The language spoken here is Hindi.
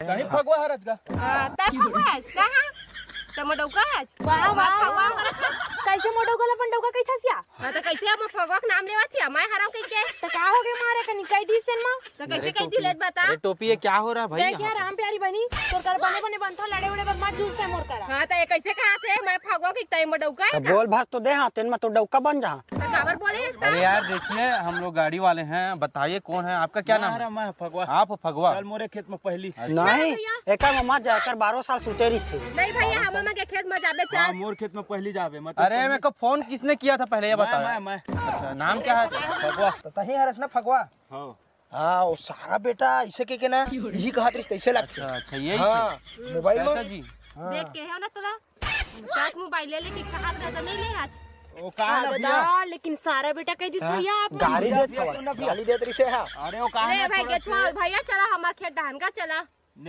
कहीं फगवा हरत का तय फगवा कहां टमाटोका वाह वाह फगवा कैसे मोटोगला पण डोका कैथा सिया हां तो कैसे हम फगवा के नाम लेवा थिया मैं हराम कह तो का हो गए मारे कनी कई दिस दिन में तो कैसे कई दिलेत बता। अरे टोपी ये क्या हो रहा भाई? देख यार राम प्यारी बनी तोर कर बने बने बनतो लड़े उड़े बदमाश जूस मोर करा। हां तो ये कैसे कहा थे मैं फगवा के तय मोटोका तो बोल भास तो दे हां तेन में तो डौका बन जा। तो काबर बोले। अरे यार देखिए हम लोग गाड़ी वाले हैं, बताइए कौन है आपका? क्या नाम है? मैं फगवा। आप फगवा? चल मोरे खेत में पहली नहीं एकर में मत जाकर 12 साल सुतेरी थी। नहीं भैया हम के खेत में जाबे चल मोर खेत में पहली जाबे मत। अरे मेरे को फोन किसने किया था पहले ये बताओ। मैं अच्छा नाम क्या है? फगवा तो तही हरस ना फगवा। हां हां वो सारा बेटा इसे के ना यही कहत रही तैसे लगता। अच्छा यही हां मोबाइल कैसा में जी? देख के है ना तोला चाच मोबाइल ले लेके कहां रहता नहीं ले आज ओ कहां ना भैया लेकिन सारा बेटा कह दिस भैया आप गाड़ी देत हवा गाड़ी देत रही से हां। अरे ओ कहां ले भाई के छोड़ भैया चला हमार खेत धान का चला